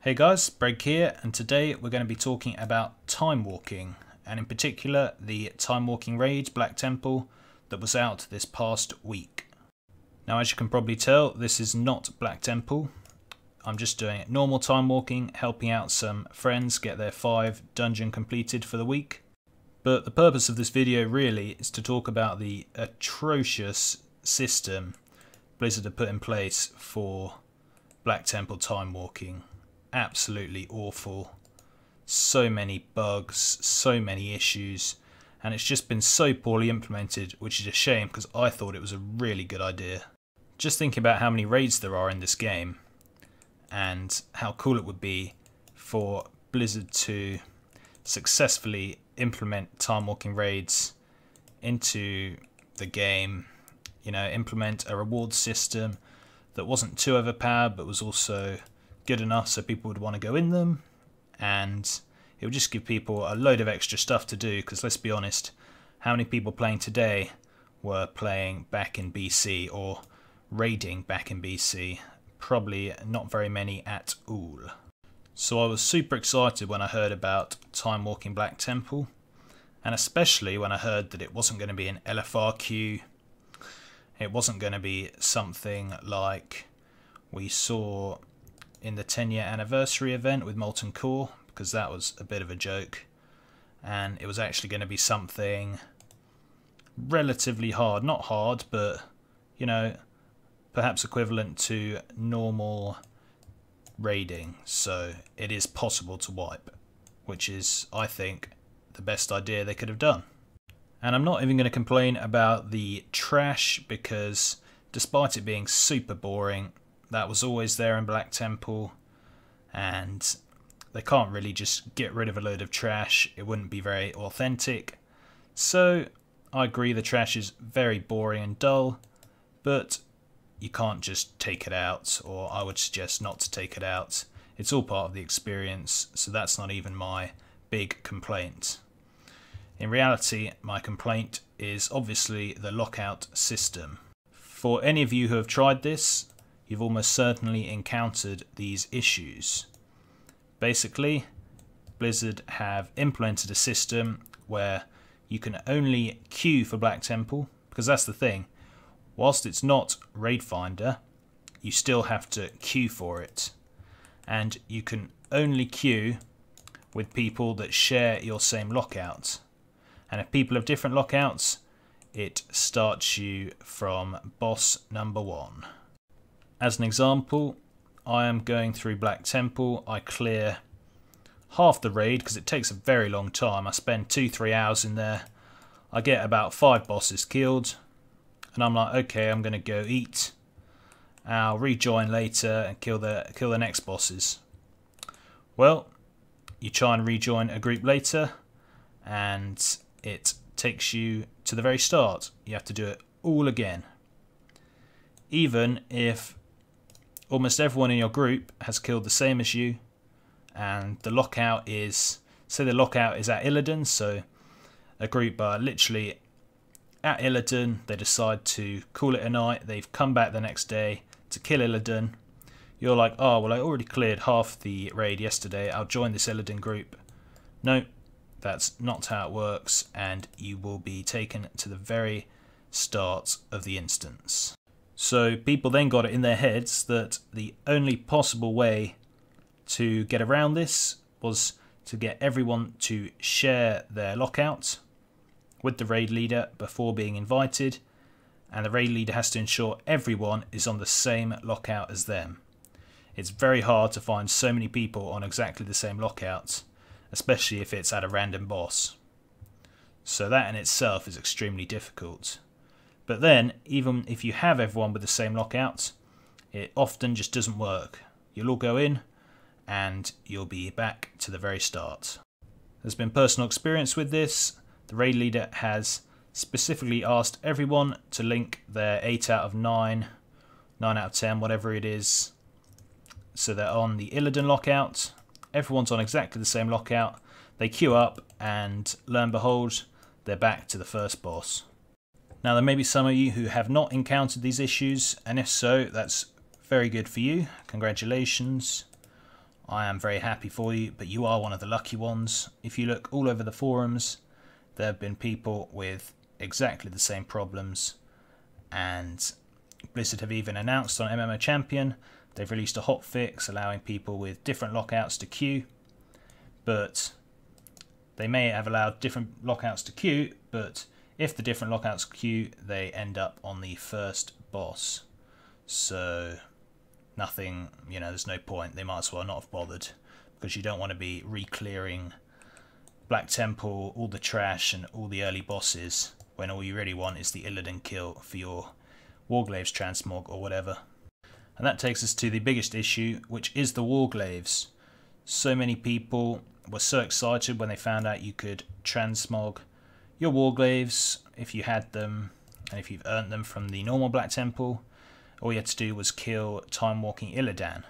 Hey guys, Break here, and today we're going to be talking about Timewalking, and in particular the Timewalking raid Black Temple that was out this past week. Now, as you can probably tell, this is not Black Temple. I'm just doing normal Timewalking, helping out some friends get their 5 dungeon completed for the week. But the purpose of this video really is to talk about the atrocious system Blizzard have put in place for Black Temple Timewalking. Absolutely awful. So many bugs, so many issues, and it's just been so poorly implemented, which is a shame because I thought it was a really good idea. Just thinking about how many raids there are in this game and how cool it would be for Blizzard to successfully implement Timewalking raids into the game, you know, implement a reward system that wasn't too overpowered but was also good enough so people would want to go in them, and it would just give people a load of extra stuff to do, because let's be honest, how many people playing today were playing back in BC or raiding back in BC? Probably not very many at all. So I was super excited when I heard about Timewalking Black Temple, and especially when I heard that it wasn't going to be an LFR queue. It wasn't going to be something like we saw in the 10-year anniversary event with Molten Core, because that was a bit of a joke, and it was actually going to be something relatively hard, not hard, but you know, perhaps equivalent to normal raiding, so it is possible to wipe, which is, I think, the best idea they could have done. And I'm not even going to complain about the trash, because despite it being super boring, that was always there in Black Temple, and they can't really just get rid of a load of trash. It wouldn't be very authentic. So I agree the trash is very boring and dull, but you can't just take it out, or I would suggest not to take it out. It's all part of the experience, so that's not even my big complaint. In reality, my complaint is obviously the lockout system. For any of you who have tried this, you've almost certainly encountered these issues. Basically, Blizzard have implemented a system where you can only queue for Black Temple, because that's the thing. Whilst it's not Raid Finder, you still have to queue for it. And you can only queue with people that share your same lockout. And if people have different lockouts, it starts you from boss number 1. As an example, I am going through Black Temple. I clear half the raid because it takes a very long time. I spend 2-3 hours in there. I get about 5 bosses killed, and I'm like, okay, I'm going to go eat. I'll rejoin later and kill the next bosses. Well, you try and rejoin a group later, and it takes you to the very start. You have to do it all again. Even if almost everyone in your group has killed the same as you, and the lockout is, say the lockout is at Illidan, so a group are literally at Illidan, they decide to call it a night, they've come back the next day to kill Illidan. You're like, oh well, I already cleared half the raid yesterday, I'll join this Illidan group. No, that's not how it works, and you will be taken to the very start of the instance. So people then got it in their heads that the only possible way to get around this was to get everyone to share their lockout with the raid leader before being invited, and the raid leader has to ensure everyone is on the same lockout as them. It's very hard to find so many people on exactly the same lockout, especially if it's at a random boss. So that in itself is extremely difficult. But then, even if you have everyone with the same lockout, it often just doesn't work. You'll all go in, and you'll be back to the very start. There's been personal experience with this. The raid leader has specifically asked everyone to link their 8 out of 9, 9 out of 10, whatever it is. So they're on the Illidan lockout. Everyone's on exactly the same lockout. They queue up, and lo and behold, they're back to the first boss. Now, there may be some of you who have not encountered these issues, and if so, that's very good for you. Congratulations. I am very happy for you, but you are one of the lucky ones. If you look all over the forums, there have been people with exactly the same problems, and Blizzard have even announced on MMO Champion they've released a hotfix allowing people with different lockouts to queue, but they may have allowed different lockouts to queue, but if the different lockouts queue, they end up on the first boss. So nothing, there's no point. They might as well not have bothered, because you don't want to be re-clearing Black Temple, all the trash and all the early bosses, when all you really want is the Illidan kill for your Warglaves transmog or whatever. And that takes us to the biggest issue, which is the Warglaves. So many people were so excited when they found out you could transmog your Warglaves if you had them, and if you've earned them from the normal Black Temple. All you had to do was kill Timewalking Illidan.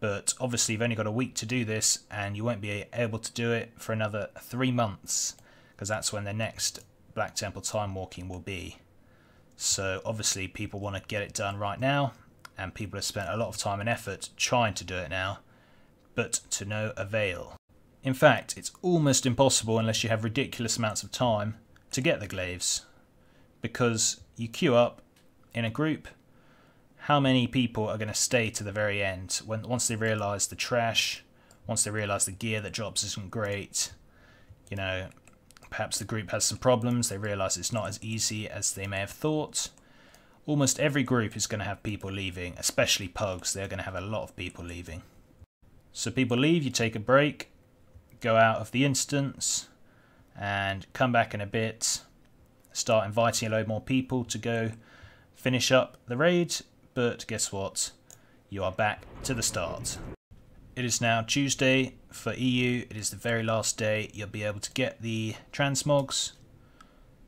But obviously you've only got a week to do this, and you won't be able to do it for another 3 months, because that's when the next Black Temple Timewalking will be. So obviously people want to get it done right now, and people have spent a lot of time and effort trying to do it now, but to no avail. In fact, it's almost impossible unless you have ridiculous amounts of time to get the glaives, because you queue up in a group. How many people are going to stay to the very end once they realise the trash, once they realise the gear that drops isn't great, perhaps the group has some problems, they realise it's not as easy as they may have thought. Almost every group is going to have people leaving, especially pugs. They're going to have a lot of people leaving. So people leave, you take a break, go out of the instance, and come back in a bit, start inviting a load more people to go finish up the raid, but guess what? You are back to the start. It is now Tuesday for EU. It is the very last day you'll be able to get the transmogs.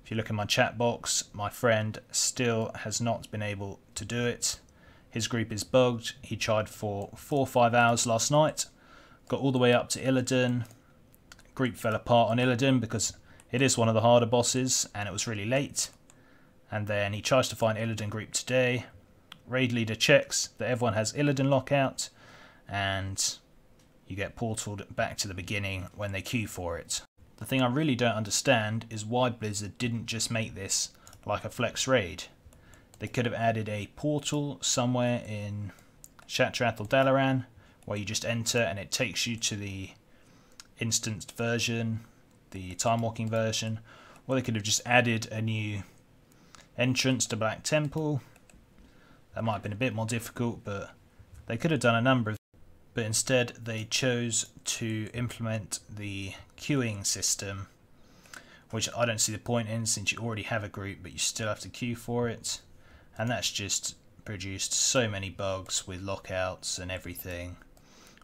If you look in my chat box, my friend still has not been able to do it. His group is bugged. He tried for 4 or 5 hours last night, got all the way up to Illidan. Group fell apart on Illidan because it is one of the harder bosses and it was really late. And then he tries to find Illidan group today. Raid leader checks that everyone has Illidan lockout, and you get portaled back to the beginning when they queue for it. The thing I really don't understand is why Blizzard didn't just make this like a flex raid. They could have added a portal somewhere in Shattrath or Dalaran where you just enter and it takes you to the instanced version, the Timewalking version, or they could have just added a new entrance to Black Temple. That might have been a bit more difficult, but they could have done a number of things. But instead they chose to implement the queuing system, which I don't see the point in, since you already have a group but you still have to queue for it, and that's just produced so many bugs with lockouts and everything.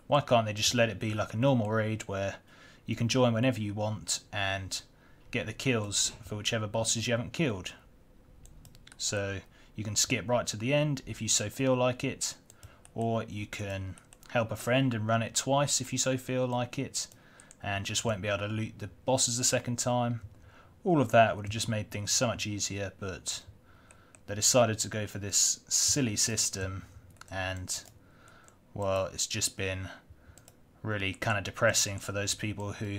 Why can't they just let it be like a normal raid where you can join whenever you want and get the kills for whichever bosses you haven't killed? So you can skip right to the end if you so feel like it, or you can help a friend and run it twice if you so feel like it, and just won't be able to loot the bosses the second time. All of that would have just made things so much easier, but they decided to go for this silly system, and well, it's just been really kind of depressing for those people who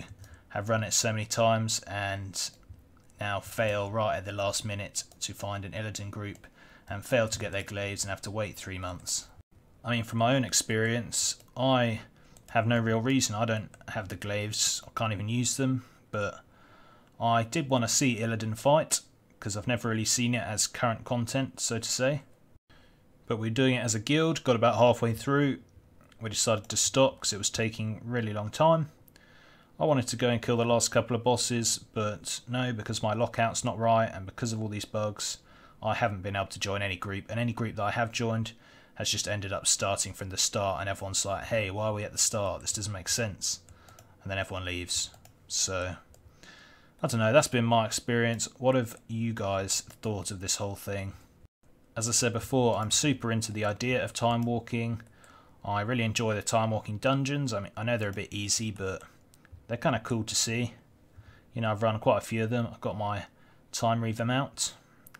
have run it so many times and now fail right at the last minute to find an Illidan group and fail to get their glaives and have to wait 3 months. I mean, from my own experience, I have no real reason. I don't have the glaives, I can't even use them, but I did want to see Illidan fight because I've never really seen it as current content, so to say. But we're doing it as a guild, got about halfway through, we decided to stop because it was taking a really long time. I wanted to go and kill the last couple of bosses, but no, because my lockout's not right and because of all these bugs, I haven't been able to join any group, and any group that I have joined has just ended up starting from the start, and everyone's like, hey, why are we at the start? This doesn't make sense. And then everyone leaves. So, I don't know, that's been my experience. What have you guys thought of this whole thing? As I said before, I'm super into the idea of time walking. I really enjoy the time walking dungeons. I mean, I know they're a bit easy, but they're kind of cool to see. I've run quite a few of them. I've got my Time Reaver mount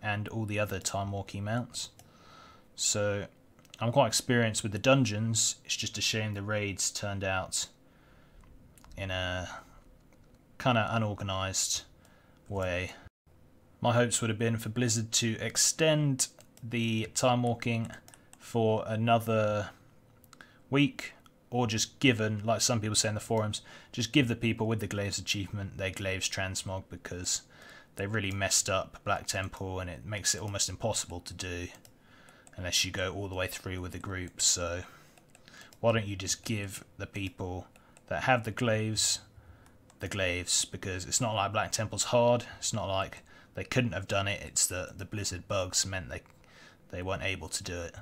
and all the other time walking mounts. So I'm quite experienced with the dungeons. It's just a shame the raids turned out in a kind of unorganised way. My hopes would have been for Blizzard to extend the time walking for another week, or just given, like some people say in the forums, just give the people with the Glaives achievement their Glaives transmog, because they really messed up Black Temple and it makes it almost impossible to do unless you go all the way through with a group. So why don't you just give the people that have the Glaives, because it's not like Black Temple's hard, it's not like they couldn't have done it, it's the Blizzard bugs meant they weren't able to do it.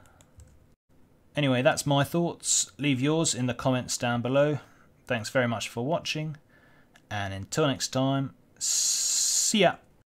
Anyway, that's my thoughts. Leave yours in the comments down below. Thanks very much for watching, and until next time, see ya!